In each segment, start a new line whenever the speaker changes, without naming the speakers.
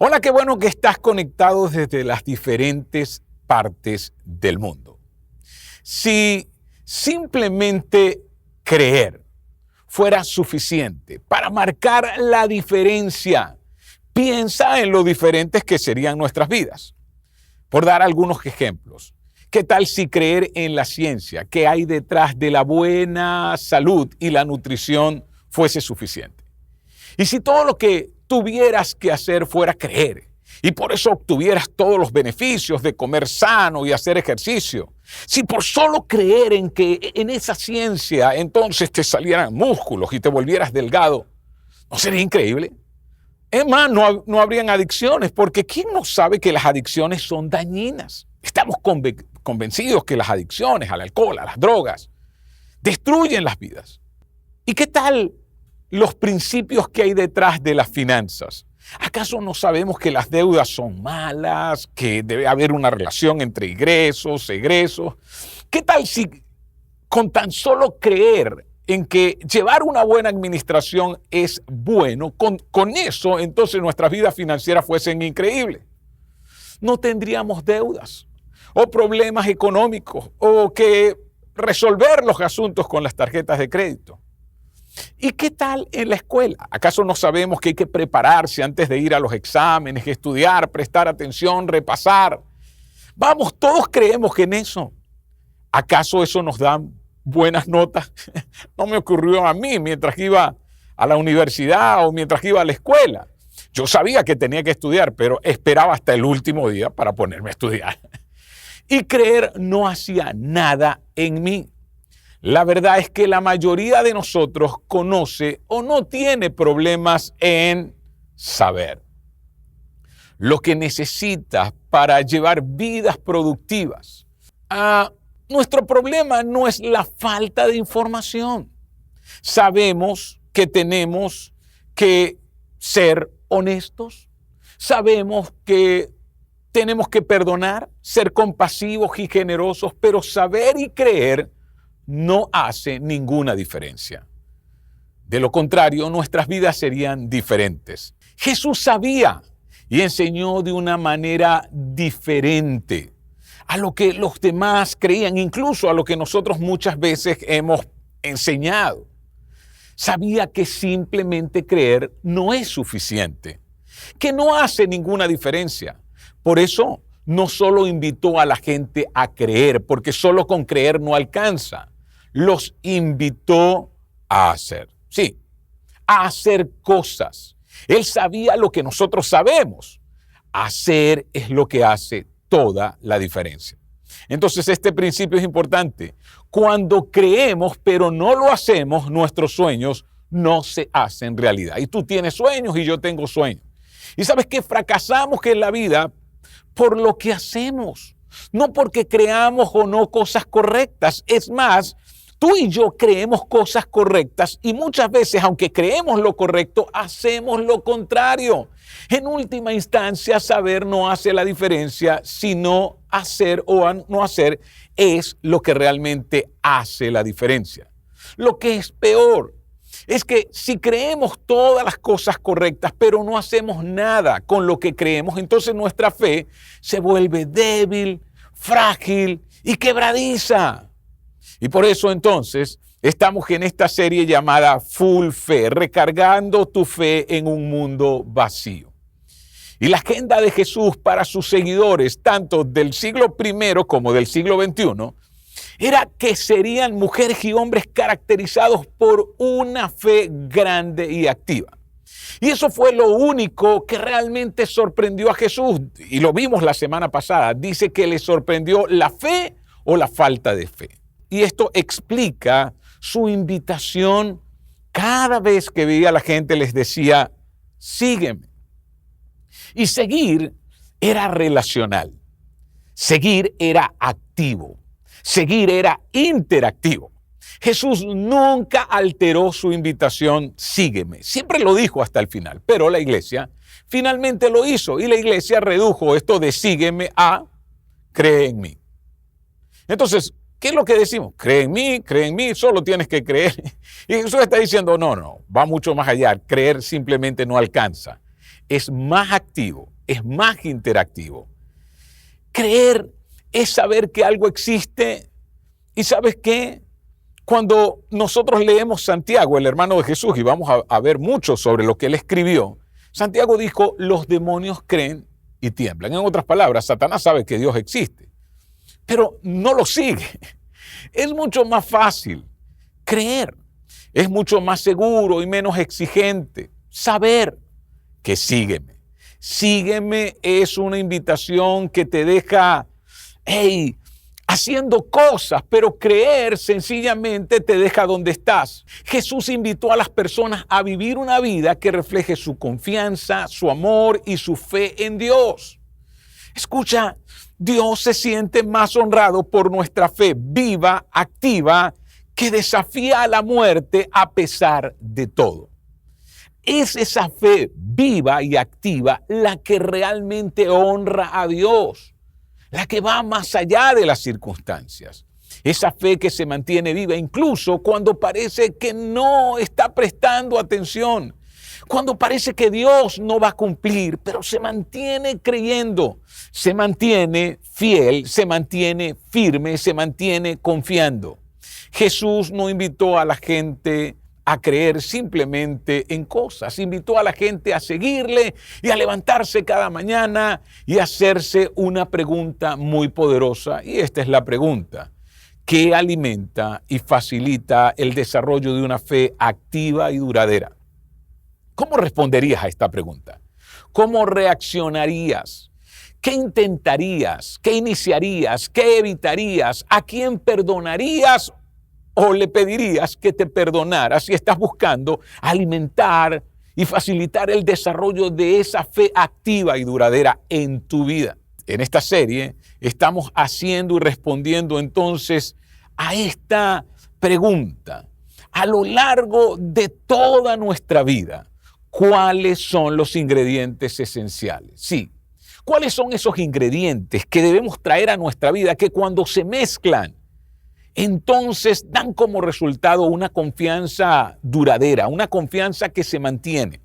Hola, qué bueno que estás conectado desde las diferentes partes del mundo. Si simplemente creer fuera suficiente para marcar la diferencia, piensa en lo diferentes que serían nuestras vidas. Por dar algunos ejemplos, ¿qué tal si creer en la ciencia que hay detrás de la buena salud y la nutrición fuese suficiente? Y si todo lo que tuvieras que hacer fuera creer y por eso obtuvieras todos los beneficios de comer sano y hacer ejercicio, si por solo creer en esa ciencia entonces te salieran músculos y te volvieras delgado, ¿no sería increíble? Es más, no habrían adicciones, porque ¿quién no sabe que las adicciones son dañinas? Estamos convencidos que las adicciones al alcohol, a las drogas, destruyen las vidas. ¿Y qué tal los principios que hay detrás de las finanzas? ¿Acaso no sabemos que las deudas son malas, que debe haber una relación entre ingresos, egresos? ¿Qué tal si con tan solo creer en que llevar una buena administración es bueno, con eso entonces nuestras vidas financieras fuesen increíbles? No tendríamos deudas o problemas económicos o que resolver los asuntos con las tarjetas de crédito. ¿Y qué tal en la escuela? ¿Acaso no sabemos que hay que prepararse antes de ir a los exámenes, estudiar, prestar atención, repasar? Vamos, todos creemos que en eso. ¿Acaso eso nos da buenas notas? No me ocurrió a mí mientras iba a la universidad o mientras iba a la escuela. Yo sabía que tenía que estudiar, pero esperaba hasta el último día para ponerme a estudiar. Y creer no hacía nada en mí. La verdad es que la mayoría de nosotros conoce o no tiene problemas en saber. Lo que necesitas para llevar vidas productivas. Nuestro problema no es la falta de información. Sabemos que tenemos que ser honestos. Sabemos que tenemos que perdonar, ser compasivos y generosos, pero saber y creer no hace ninguna diferencia. De lo contrario, nuestras vidas serían diferentes. Jesús sabía y enseñó de una manera diferente a lo que los demás creían, incluso a lo que nosotros muchas veces hemos enseñado. Sabía que simplemente creer no es suficiente, que no hace ninguna diferencia. Por eso no solo invitó a la gente a creer, porque solo con creer no alcanza. Los invitó a hacer. Sí, a hacer cosas. Él sabía lo que nosotros sabemos. Hacer es lo que hace toda la diferencia. Entonces, este principio es importante. Cuando creemos, pero no lo hacemos, nuestros sueños no se hacen realidad. Y tú tienes sueños y yo tengo sueños. Y sabes que fracasamos en la vida por lo que hacemos, no porque creamos o no cosas correctas. Es más, tú y yo creemos cosas correctas y muchas veces, aunque creemos lo correcto, hacemos lo contrario. En última instancia, saber no hace la diferencia, sino hacer o no hacer es lo que realmente hace la diferencia. Lo que es peor es que si creemos todas las cosas correctas, pero no hacemos nada con lo que creemos, entonces nuestra fe se vuelve débil, frágil y quebradiza. Y por eso entonces estamos en esta serie llamada Full Fe, recargando tu fe en un mundo vacío. Y la agenda de Jesús para sus seguidores, tanto del siglo I como del siglo XXI, era que serían mujeres y hombres caracterizados por una fe grande y activa. Y eso fue lo único que realmente sorprendió a Jesús. Y lo vimos la semana pasada. Dice que le sorprendió la fe o la falta de fe. Y esto explica su invitación. Cada vez que veía a la gente les decía, sígueme. Y seguir era relacional. Seguir era activo. Seguir era interactivo. Jesús nunca alteró su invitación, sígueme. Siempre lo dijo hasta el final, pero la iglesia finalmente lo hizo y la iglesia redujo esto de sígueme a cree en mí. Entonces, ¿qué es lo que decimos? Cree en mí, solo tienes que creer. Y Jesús está diciendo, no, va mucho más allá. Creer simplemente no alcanza. es más activo, es más interactivo. Creer es saber que algo existe. ¿Y sabes qué? Cuando nosotros leemos Santiago, el hermano de Jesús, y vamos a ver mucho sobre lo que él escribió, Santiago dijo, los demonios creen y tiemblan. En otras palabras, Satanás sabe que Dios existe, pero no lo sigue. Es mucho más fácil creer, es mucho más seguro y menos exigente saber que sígueme. Sígueme es una invitación que te deja, hey, haciendo cosas, pero creer sencillamente te deja donde estás. Jesús invitó a las personas a vivir una vida que refleje su confianza, su amor y su fe en Dios. Escucha, Dios se siente más honrado por nuestra fe viva, activa, que desafía a la muerte a pesar de todo. Es esa fe viva y activa la que realmente honra a Dios, la que va más allá de las circunstancias. Esa fe que se mantiene viva incluso cuando parece que no está prestando atención, cuando parece que Dios no va a cumplir, pero se mantiene creyendo, se mantiene fiel, se mantiene firme, se mantiene confiando. Jesús no invitó a la gente a creer simplemente en cosas, invitó a la gente a seguirle y a levantarse cada mañana y hacerse una pregunta muy poderosa. Y esta es la pregunta: ¿qué alimenta y facilita el desarrollo de una fe activa y duradera? ¿Cómo responderías a esta pregunta? ¿Cómo reaccionarías? ¿Qué intentarías? ¿Qué iniciarías? ¿Qué evitarías? ¿A quién perdonarías o le pedirías que te perdonara si estás buscando alimentar y facilitar el desarrollo de esa fe activa y duradera en tu vida? En esta serie estamos haciendo y respondiendo entonces a esta pregunta. A lo largo de toda nuestra vida, ¿cuáles son los ingredientes esenciales? Sí, ¿cuáles son esos ingredientes que debemos traer a nuestra vida que cuando se mezclan, entonces dan como resultado una confianza duradera, una confianza que se mantiene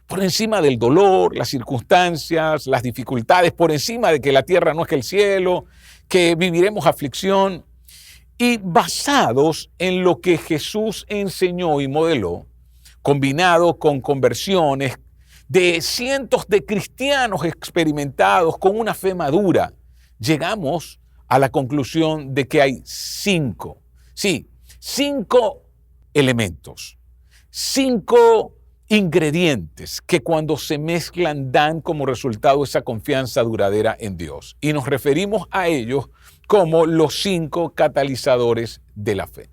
por encima del dolor, las circunstancias, las dificultades, por encima de que la tierra no es que el cielo, que viviremos aflicción, y basados en lo que Jesús enseñó y modeló, combinado con conversiones de cientos de cristianos experimentados con una fe madura, llegamos a la conclusión de que hay cinco elementos, 5 ingredientes que cuando se mezclan dan como resultado esa confianza duradera en Dios. Y nos referimos a ellos como los 5 catalizadores de la fe.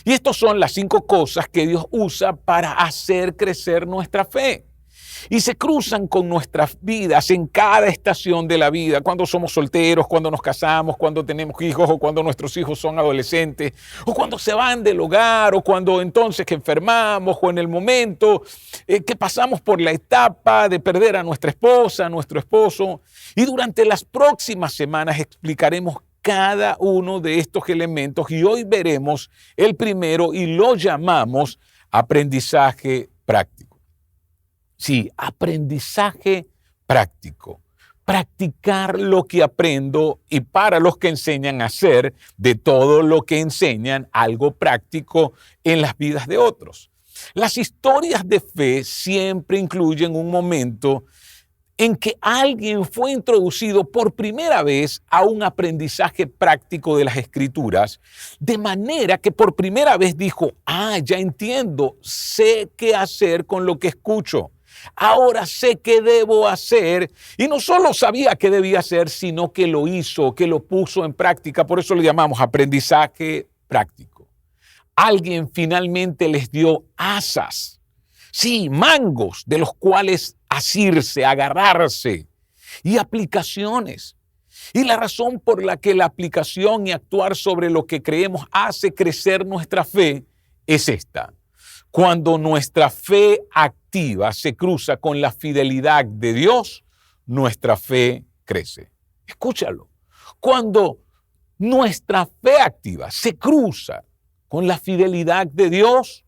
Y estos son las 5 cosas que Dios usa para hacer crecer nuestra fe. Y se cruzan con nuestras vidas en cada estación de la vida, cuando somos solteros, cuando nos casamos, cuando tenemos hijos o cuando nuestros hijos son adolescentes, o cuando se van del hogar, o cuando entonces que enfermamos, o en el momento que pasamos por la etapa de perder a nuestra esposa, a nuestro esposo. Y durante las próximas semanas explicaremos cada uno de estos elementos y hoy veremos el primero y lo llamamos aprendizaje práctico. Sí, aprendizaje práctico. Practicar lo que aprendo y para los que enseñan a hacer de todo lo que enseñan algo práctico en las vidas de otros. Las historias de fe siempre incluyen un momento en que alguien fue introducido por primera vez a un aprendizaje práctico de las Escrituras, de manera que por primera vez dijo, ya entiendo, sé qué hacer con lo que escucho. Ahora sé qué debo hacer, y no solo sabía qué debía hacer, sino que lo hizo, que lo puso en práctica. Por eso lo llamamos aprendizaje práctico. Alguien finalmente les dio asas, sí, mangos de los cuales asirse, agarrarse, y aplicaciones. Y la razón por la que la aplicación y actuar sobre lo que creemos hace crecer nuestra fe es esta. Cuando nuestra fe activa se cruza con la fidelidad de Dios, nuestra fe crece. Escúchalo. Cuando nuestra fe activa se cruza con la fidelidad de Dios,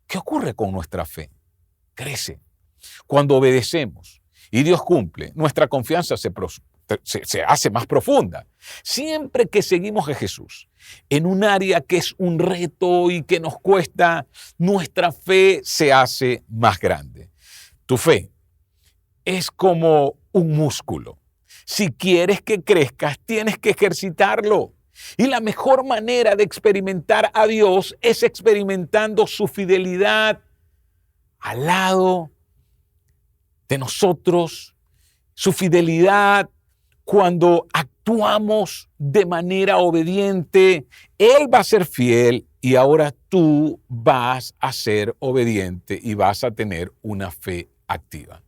¿qué ocurre con nuestra fe? Crece. Cuando obedecemos y Dios cumple, nuestra confianza se hace más profunda. Siempre que seguimos a Jesús en un área que es un reto y que nos cuesta, nuestra fe se hace más grande. Tu fe es como un músculo. Si quieres que crezcas, tienes que ejercitarlo. Y la mejor manera de experimentar a Dios es experimentando su fidelidad al lado de nosotros, su fidelidad cuando actuamos de manera obediente. Él va a ser fiel y ahora tú vas a ser obediente y vas a tener una fe activa.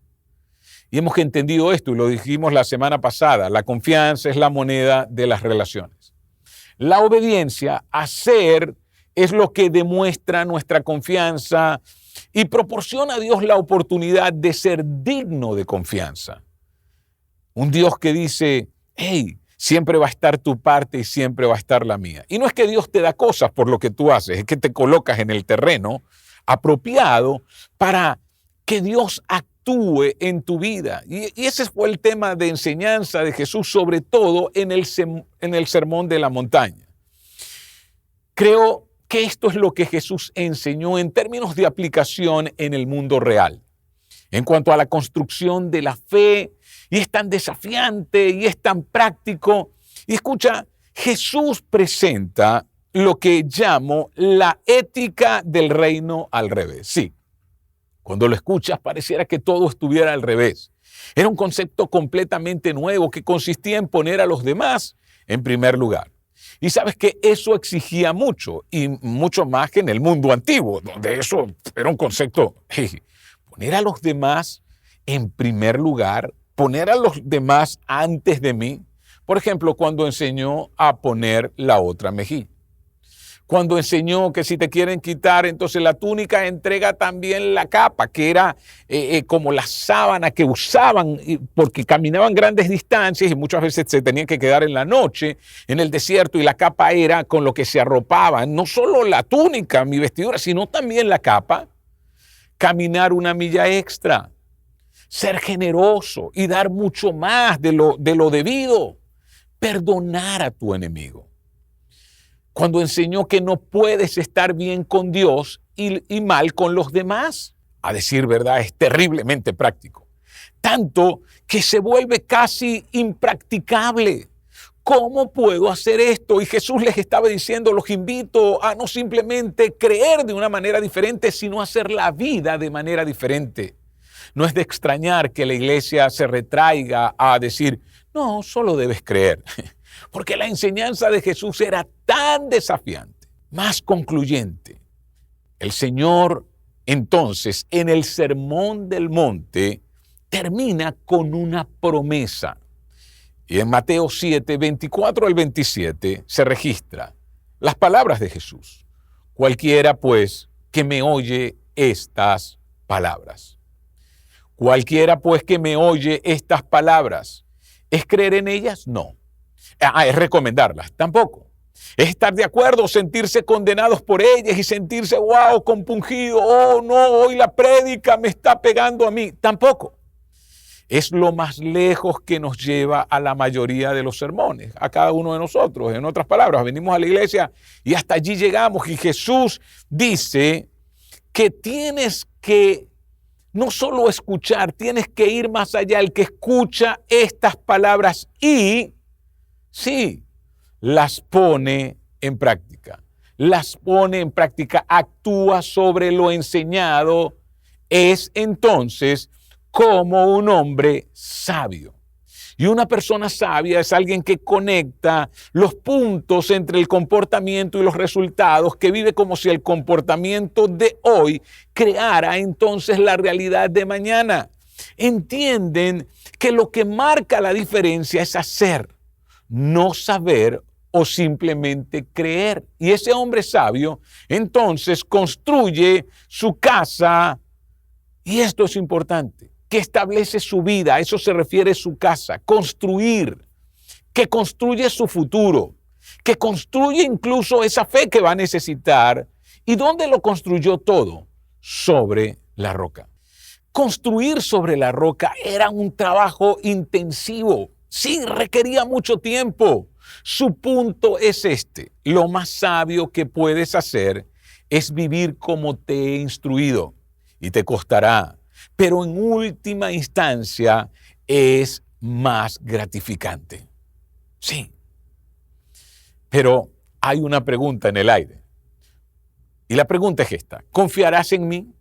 Y hemos entendido esto y lo dijimos la semana pasada, la confianza es la moneda de las relaciones. La obediencia, hacer, es lo que demuestra nuestra confianza y proporciona a Dios la oportunidad de ser digno de confianza. Un Dios que dice, hey, siempre va a estar tu parte y siempre va a estar la mía. Y no es que Dios te da cosas por lo que tú haces, es que te colocas en el terreno apropiado para que Dios actúe en tu vida. Y ese fue el tema de enseñanza de Jesús, sobre todo en el Sermón de la Montaña. Creo que esto es lo que Jesús enseñó en términos de aplicación en el mundo real. En cuanto a la construcción de la fe, y es tan desafiante y es tan práctico. Y escucha, Jesús presenta lo que llamo la ética del reino al revés. Sí, cuando lo escuchas pareciera que todo estuviera al revés. Era un concepto completamente nuevo que consistía en poner a los demás en primer lugar. Y sabes que eso exigía mucho, y mucho más que en el mundo antiguo, donde eso era un concepto, poner a los demás en primer lugar, poner a los demás antes de mí. Por ejemplo, cuando enseñó a poner la otra mejilla. Cuando enseñó que si te quieren quitar entonces la túnica, entrega también la capa, que era como la sábana que usaban porque caminaban grandes distancias y muchas veces se tenían que quedar en la noche en el desierto, y la capa era con lo que se arropaban, no solo la túnica, mi vestidura, sino también la capa. Caminar una milla extra, ser generoso y dar mucho más de lo debido, perdonar a tu enemigo. Cuando enseñó que no puedes estar bien con Dios y mal con los demás. A decir verdad, es terriblemente práctico. Tanto que se vuelve casi impracticable. ¿Cómo puedo hacer esto? Y Jesús les estaba diciendo, los invito a no simplemente creer de una manera diferente, sino hacer la vida de manera diferente. No es de extrañar que la iglesia se retraiga a decir, no, solo debes creer. Porque la enseñanza de Jesús era tan desafiante, más concluyente. El Señor, entonces, en el Sermón del Monte, termina con una promesa. Y en Mateo 7, 24 al 27, se registra las palabras de Jesús. Cualquiera, pues, que me oye estas palabras. Cualquiera, pues, que me oye estas palabras, ¿es creer en ellas? No. Es recomendarlas, tampoco. Es estar de acuerdo o sentirse condenados por ellas y sentirse, wow, compungido, oh no, hoy la prédica me está pegando a mí, tampoco. Es lo más lejos que nos lleva a la mayoría de los sermones, a cada uno de nosotros. En otras palabras, venimos a la iglesia y hasta allí llegamos, y Jesús dice que tienes que no solo escuchar, tienes que ir más allá. El que escucha estas palabras y sí, las pone en práctica. Las pone en práctica, actúa sobre lo enseñado, es entonces como un hombre sabio. Y una persona sabia es alguien que conecta los puntos entre el comportamiento y los resultados, que vive como si el comportamiento de hoy creara entonces la realidad de mañana. Entienden que lo que marca la diferencia es hacer, no saber o simplemente creer. Y ese hombre sabio entonces construye su casa, y esto es importante, que establece su vida, a eso se refiere su casa, construir, que construye su futuro, que construye incluso esa fe que va a necesitar. ¿Y dónde lo construyó todo? Sobre la roca. Construir sobre la roca era un trabajo intensivo. Sí, requería mucho tiempo. Su punto es este: lo más sabio que puedes hacer es vivir como te he instruido, y te costará, pero en última instancia es más gratificante. Sí, pero hay una pregunta en el aire. Y la pregunta es esta: ¿confiarás en mí?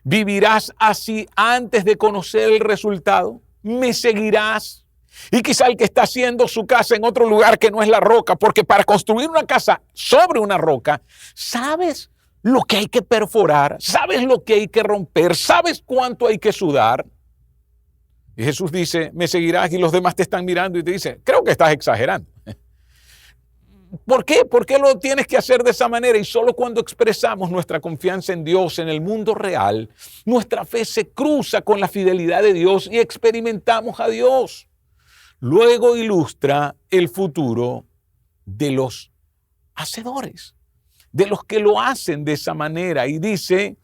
¿Vivirás así antes de conocer el resultado? ¿Me seguirás? Y quizá el que está haciendo su casa en otro lugar que no es la roca, porque para construir una casa sobre una roca, ¿sabes lo que hay que perforar? ¿Sabes lo que hay que romper? ¿Sabes cuánto hay que sudar? Y Jesús dice: me seguirás, y los demás te están mirando y te dicen: creo que estás exagerando. ¿Por qué? ¿Por qué lo tienes que hacer de esa manera? Y solo cuando expresamos nuestra confianza en Dios, en el mundo real, nuestra fe se cruza con la fidelidad de Dios y experimentamos a Dios. Luego ilustra el futuro de los hacedores, de los que lo hacen de esa manera. Y dice: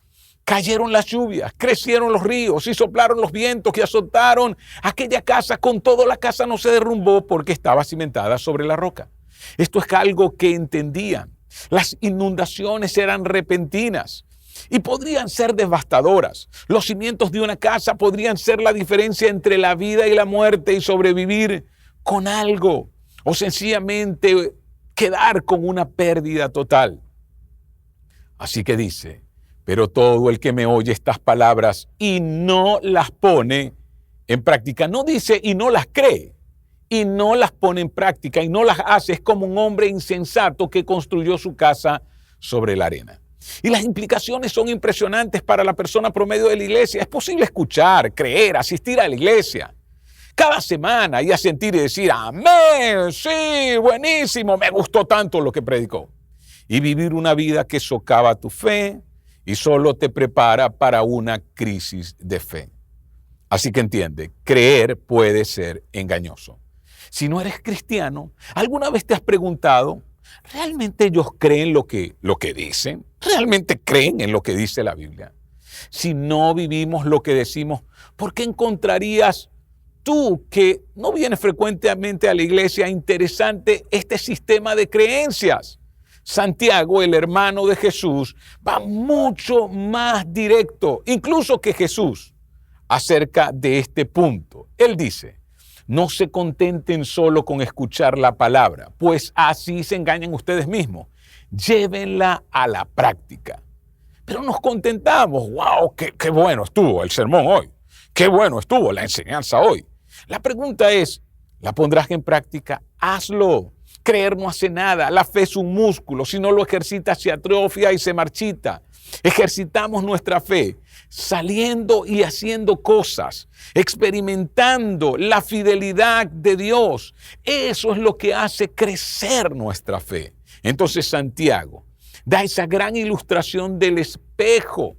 cayeron las lluvias, crecieron los ríos y soplaron los vientos que azotaron aquella casa. Con todo, la casa no se derrumbó porque estaba cimentada sobre la roca. Esto es algo que entendían. Las inundaciones eran repentinas y podrían ser devastadoras. Los cimientos de una casa podrían ser la diferencia entre la vida y la muerte, y sobrevivir con algo o sencillamente quedar con una pérdida total. Así que dice: pero todo el que me oye estas palabras y no las pone en práctica, no dice y no las cree, y no las pone en práctica y no las hace, es como un hombre insensato que construyó su casa sobre la arena. Y las implicaciones son impresionantes para la persona promedio de la iglesia. Es posible escuchar, creer, asistir a la iglesia cada semana y a sentir y decir: amén, sí, buenísimo, me gustó tanto lo que predicó. Y vivir una vida que socava tu fe y solo te prepara para una crisis de fe. Así que entiende, creer puede ser engañoso. Si no eres cristiano, ¿alguna vez te has preguntado: ¿realmente ellos creen lo que dicen? ¿Realmente creen en lo que dice la Biblia? Si no vivimos lo que decimos, ¿por qué encontrarías tú, que no vienes frecuentemente a la iglesia, interesante este sistema de creencias? Santiago, el hermano de Jesús, va mucho más directo, incluso que Jesús, acerca de este punto. Él dice: no se contenten solo con escuchar la palabra, pues así se engañan ustedes mismos. Llévenla a la práctica. Pero nos contentamos: wow, qué bueno estuvo el sermón hoy. Qué bueno estuvo la enseñanza hoy. La pregunta es: ¿la pondrás en práctica? Hazlo. Creer no hace nada. La fe es un músculo. Si no lo ejercitas, se atrofia y se marchita. Ejercitamos nuestra fe saliendo y haciendo cosas, experimentando la fidelidad de Dios. Eso es lo que hace crecer nuestra fe. Entonces Santiago da esa gran ilustración del espejo.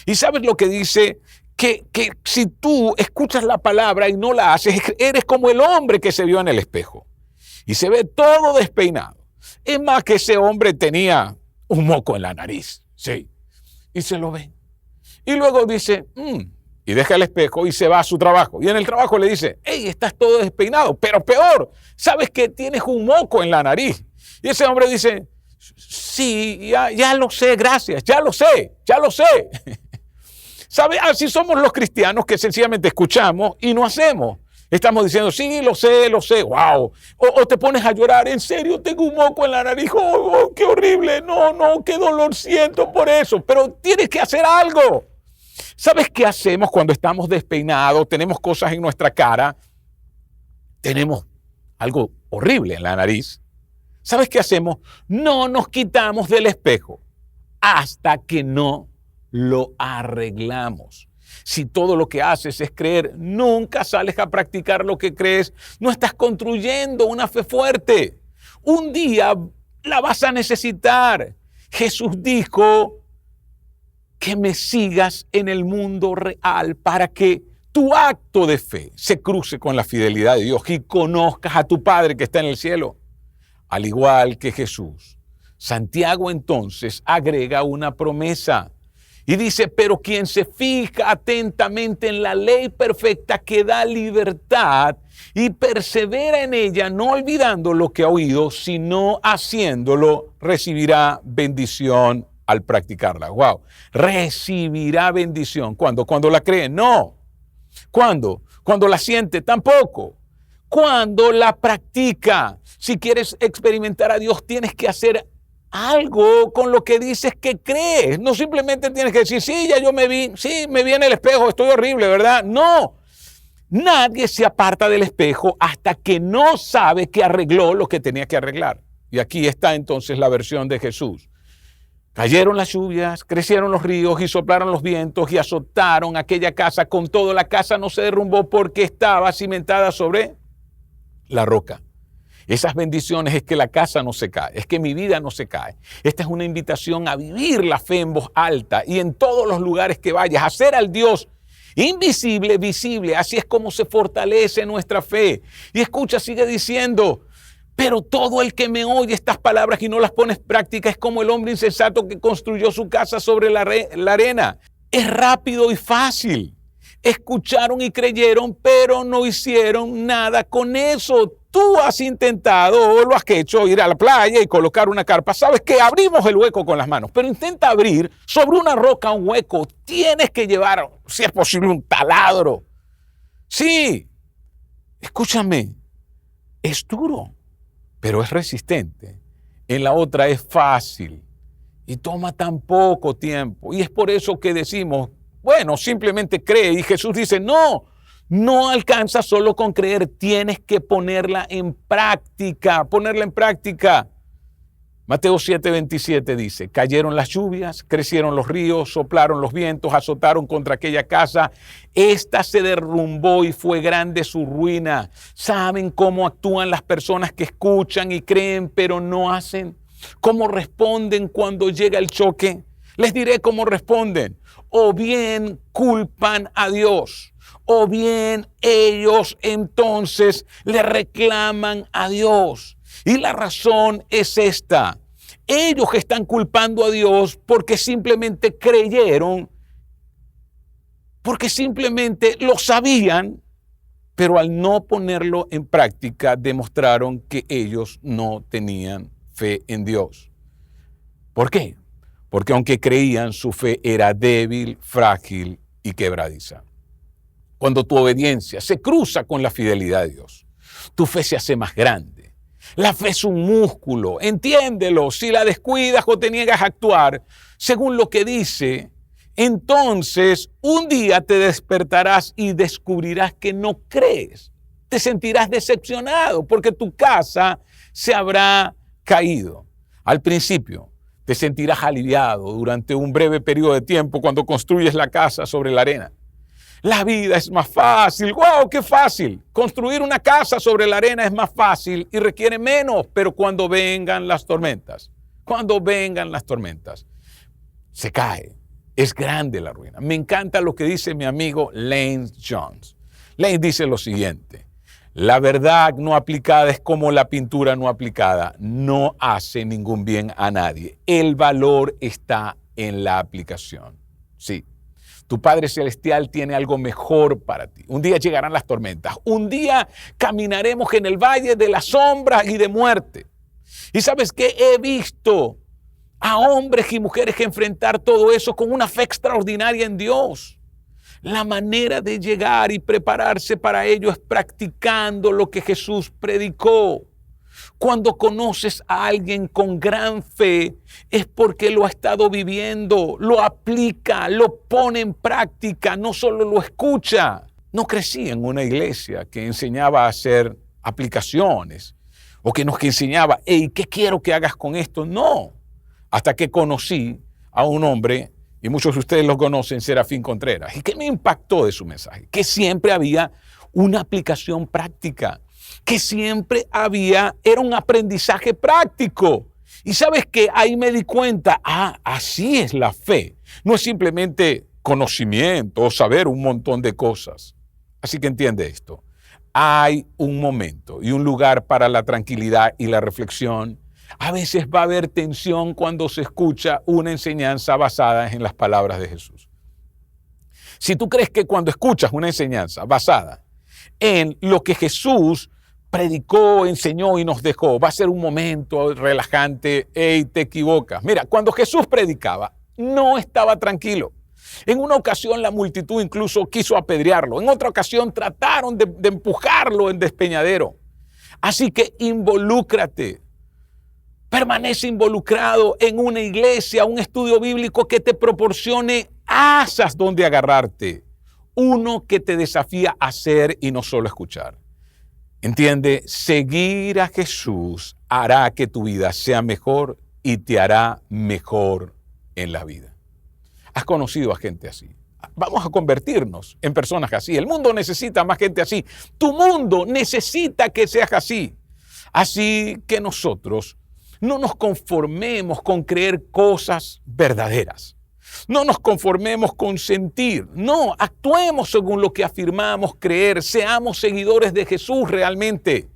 ¿Y sabes lo que dice? Que si tú escuchas la palabra y no la haces, eres como el hombre que se vio en el espejo y se ve todo despeinado. Es más, que ese hombre tenía un moco en la nariz, sí, y se lo ve. Y luego dice, y deja el espejo y se va a su trabajo. Y en el trabajo le dice: hey, estás todo despeinado, pero peor, sabes que tienes un moco en la nariz. Y ese hombre dice: sí, ya lo sé, gracias, ya lo sé. ¿Sabe? Así somos los cristianos, que sencillamente escuchamos y no hacemos. Estamos diciendo: sí, lo sé, wow. O te pones a llorar: en serio, tengo un moco en la nariz, oh, qué horrible, no, qué dolor siento por eso. Pero tienes que hacer algo. ¿Sabes qué hacemos cuando estamos despeinados, tenemos cosas en nuestra cara, tenemos algo horrible en la nariz? ¿Sabes qué hacemos? No nos quitamos del espejo hasta que no lo arreglamos. Si todo lo que haces es creer, nunca sales a practicar lo que crees, no estás construyendo una fe fuerte. Un día la vas a necesitar. Jesús dijo que me sigas en el mundo real para que tu acto de fe se cruce con la fidelidad de Dios y conozcas a tu Padre que está en el cielo. Al igual que Jesús, Santiago entonces agrega una promesa. Y dice, pero quien se fija atentamente en la ley perfecta que da libertad y persevera en ella, no olvidando lo que ha oído, sino haciéndolo, recibirá bendición al practicarla. Wow, recibirá bendición. ¿Cuándo? Cuando la cree. No. ¿Cuándo? Cuando la siente. Tampoco. Cuando la practica. Si quieres experimentar a Dios, tienes que hacer algo con lo que dices que crees. No simplemente tienes que decir, sí, ya yo me vi, sí, me vi en el espejo, estoy horrible, ¿verdad? No. Nadie se aparta del espejo hasta que no sabe que arregló lo que tenía que arreglar. Y aquí está entonces la versión de Jesús. Cayeron las lluvias, crecieron los ríos y soplaron los vientos y azotaron aquella casa. Con todo, la casa no se derrumbó porque estaba cimentada sobre la roca. Esas bendiciones es que la casa no se cae, es que mi vida no se cae. Esta es una invitación a vivir la fe en voz alta y en todos los lugares que vayas, a hacer al Dios invisible, visible. Así es como se fortalece nuestra fe. Y escucha, sigue diciendo, pero todo el que me oye estas palabras y no las pone en práctica es como el hombre insensato que construyó su casa sobre la arena. Es rápido y fácil. Escucharon y creyeron, pero no hicieron nada con eso. Tú has intentado o lo has hecho ir a la playa y colocar una carpa. Sabes que abrimos el hueco con las manos, pero intenta abrir sobre una roca un hueco. Tienes que llevar, si es posible, un taladro. Sí, escúchame, es duro, pero es resistente. En la otra es fácil y toma tan poco tiempo. Y es por eso que decimos, bueno, simplemente cree. Y Jesús dice, no alcanza solo con creer, tienes que ponerla en práctica, Mateo 7:27 dice, cayeron las lluvias, crecieron los ríos, soplaron los vientos, azotaron contra aquella casa. Esta se derrumbó y fue grande su ruina. ¿Saben cómo actúan las personas que escuchan y creen pero no hacen? ¿Cómo responden cuando llega el choque? Les diré cómo responden. O bien culpan a Dios, o bien ellos entonces le reclaman a Dios. Y la razón es esta. Ellos están culpando a Dios porque simplemente creyeron, porque simplemente lo sabían, pero al no ponerlo en práctica demostraron que ellos no tenían fe en Dios. ¿Por qué? Porque aunque creían, su fe era débil, frágil y quebradiza. Cuando tu obediencia se cruza con la fidelidad de Dios, tu fe se hace más grande. La fe es un músculo, entiéndelo. Si la descuidas o te niegas a actuar según lo que dice, entonces un día te despertarás y descubrirás que no crees. Te sentirás decepcionado porque tu casa se habrá caído. Al principio te sentirás aliviado durante un breve periodo de tiempo cuando construyes la casa sobre la arena. La vida es más fácil. ¡Wow, qué fácil! Construir una casa sobre la arena es más fácil y requiere menos, pero cuando vengan las tormentas, se cae. Es grande la ruina. Me encanta lo que dice mi amigo Lane Jones. Lane dice lo siguiente: la verdad no aplicada es como la pintura no aplicada. No hace ningún bien a nadie. El valor está en la aplicación. Sí. Tu Padre Celestial tiene algo mejor para ti. Un día llegarán las tormentas. Un día caminaremos en el valle de las sombras y de muerte. Y ¿sabes qué? He visto a hombres y mujeres que enfrentar todo eso con una fe extraordinaria en Dios. La manera de llegar y prepararse para ello es practicando lo que Jesús predicó. Cuando conoces a alguien con gran fe, es porque lo ha estado viviendo, lo aplica, lo pone en práctica, no solo lo escucha. No crecí en una iglesia que enseñaba a hacer aplicaciones o que enseñaba, hey, ¿qué quiero que hagas con esto? No, hasta que conocí a un hombre, y muchos de ustedes lo conocen, Serafín Contreras, y que me impactó de su mensaje, que siempre había una aplicación práctica, que siempre era un aprendizaje práctico. Y sabes que ahí me di cuenta, así es la fe. No es simplemente conocimiento o saber un montón de cosas. Así que entiende esto. Hay un momento y un lugar para la tranquilidad y la reflexión. A veces va a haber tensión cuando se escucha una enseñanza basada en las palabras de Jesús. Si tú crees que cuando escuchas una enseñanza basada en lo que Jesús predicó, enseñó y nos dejó, va a ser un momento relajante, y te equivocas. Mira, cuando Jesús predicaba, no estaba tranquilo. En una ocasión la multitud incluso quiso apedrearlo. En otra ocasión trataron de empujarlo en despeñadero. Así que involúcrate. Permanece involucrado en una iglesia, un estudio bíblico que te proporcione asas donde agarrarte. Uno que te desafía a hacer y no solo escuchar. Entiende, seguir a Jesús hará que tu vida sea mejor y te hará mejor en la vida. ¿Has conocido a gente así? Vamos a convertirnos en personas así. El mundo necesita más gente así. Tu mundo necesita que seas así. Así que nosotros no nos conformemos con creer cosas verdaderas. No nos conformemos con sentir. No, actuemos según lo que afirmamos creer. Seamos seguidores de Jesús realmente.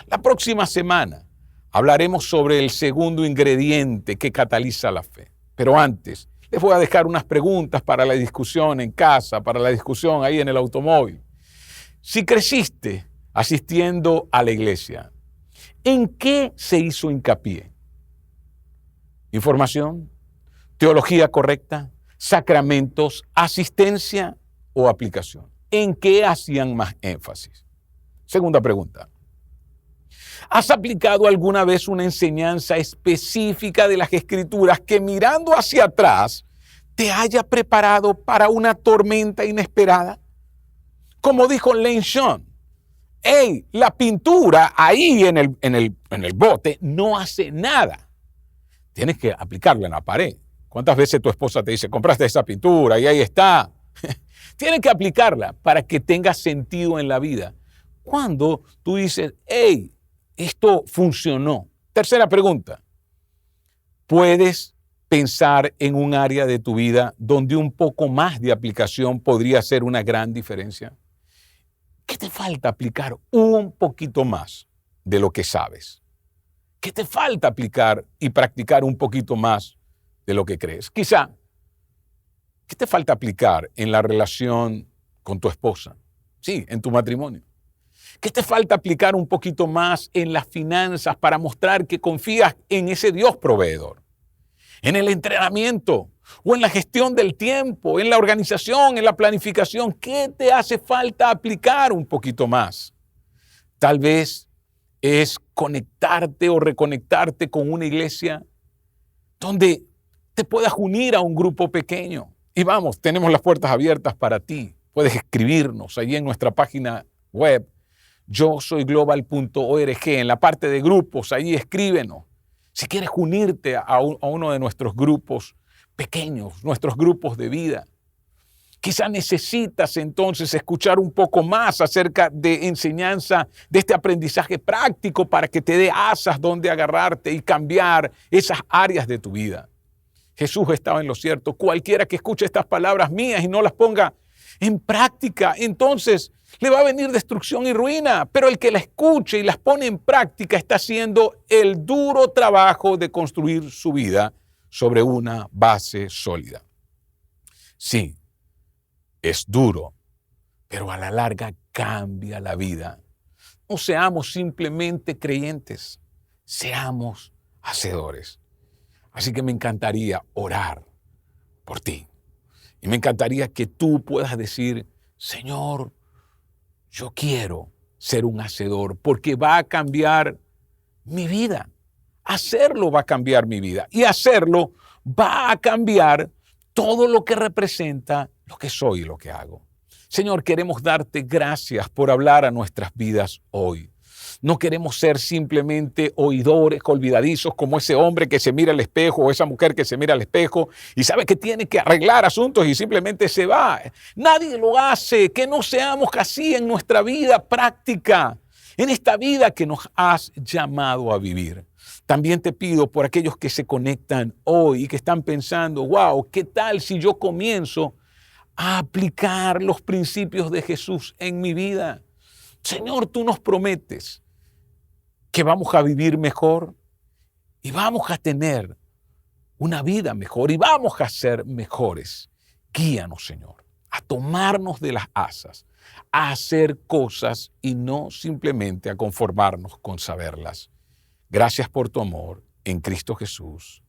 La próxima semana hablaremos sobre el segundo ingrediente que cataliza la fe. Pero antes, les voy a dejar unas preguntas para la discusión en casa, para la discusión ahí en el automóvil. Si creciste asistiendo a la iglesia, ¿en qué se hizo hincapié? ¿Información? ¿Teología correcta? ¿Sacramentos? ¿Asistencia o aplicación? ¿En qué hacían más énfasis? Segunda pregunta. ¿Has aplicado alguna vez una enseñanza específica de las Escrituras que mirando hacia atrás te haya preparado para una tormenta inesperada? Como dijo Lane Sean, la pintura ahí en el bote no hace nada. Tienes que aplicarla en la pared. ¿Cuántas veces tu esposa te dice, compraste esa pintura y ahí está? Tienes que aplicarla para que tenga sentido en la vida. Cuando tú dices, esto funcionó. Tercera pregunta. ¿Puedes pensar en un área de tu vida donde un poco más de aplicación podría hacer una gran diferencia? ¿Qué te falta aplicar un poquito más de lo que sabes? ¿Qué te falta aplicar y practicar un poquito más de lo que crees? Quizá, ¿qué te falta aplicar en la relación con tu esposa? Sí, en tu matrimonio. ¿Qué te falta aplicar un poquito más en las finanzas para mostrar que confías en ese Dios proveedor? En el entrenamiento o en la gestión del tiempo, en la organización, en la planificación. ¿Qué te hace falta aplicar un poquito más? Tal vez es conectarte o reconectarte con una iglesia donde te puedas unir a un grupo pequeño. Y vamos, tenemos las puertas abiertas para ti. Puedes escribirnos allí en nuestra página web, yosoyglobal.org, en la parte de grupos, allí escríbenos. Si quieres unirte a uno de nuestros grupos pequeños, nuestros grupos de vida. Quizá necesitas entonces escuchar un poco más acerca de enseñanza, de este aprendizaje práctico para que te dé asas donde agarrarte y cambiar esas áreas de tu vida. Jesús estaba en lo cierto. Cualquiera que escuche estas palabras mías y no las ponga en práctica, entonces le va a venir destrucción y ruina. Pero el que la escuche y las pone en práctica está haciendo el duro trabajo de construir su vida sobre una base sólida. Sí, es duro, pero a la larga cambia la vida. No seamos simplemente creyentes, seamos hacedores. Así que me encantaría orar por ti. Y me encantaría que tú puedas decir, Señor, yo quiero ser un hacedor porque va a cambiar mi vida. Hacerlo va a cambiar mi vida. Y hacerlo va a cambiar todo lo que representa lo que soy y lo que hago. Señor, queremos darte gracias por hablar a nuestras vidas hoy. No queremos ser simplemente oidores olvidadizos como ese hombre que se mira al espejo o esa mujer que se mira al espejo y sabe que tiene que arreglar asuntos y simplemente se va. Nadie lo hace. Que no seamos así en nuestra vida práctica, en esta vida que nos has llamado a vivir. También te pido por aquellos que se conectan hoy y que están pensando, wow, ¿qué tal si yo comienzo a aplicar los principios de Jesús en mi vida? Señor, tú nos prometes que vamos a vivir mejor y vamos a tener una vida mejor y vamos a ser mejores. Guíanos, Señor, a tomarnos de las asas, a hacer cosas y no simplemente a conformarnos con saberlas. Gracias por tu amor en Cristo Jesús.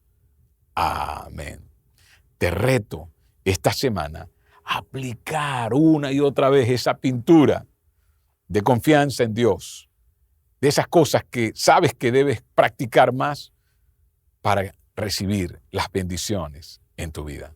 Amén. Te reto esta semana a aplicar una y otra vez esa pintura de confianza en Dios, de esas cosas que sabes que debes practicar más para recibir las bendiciones en tu vida.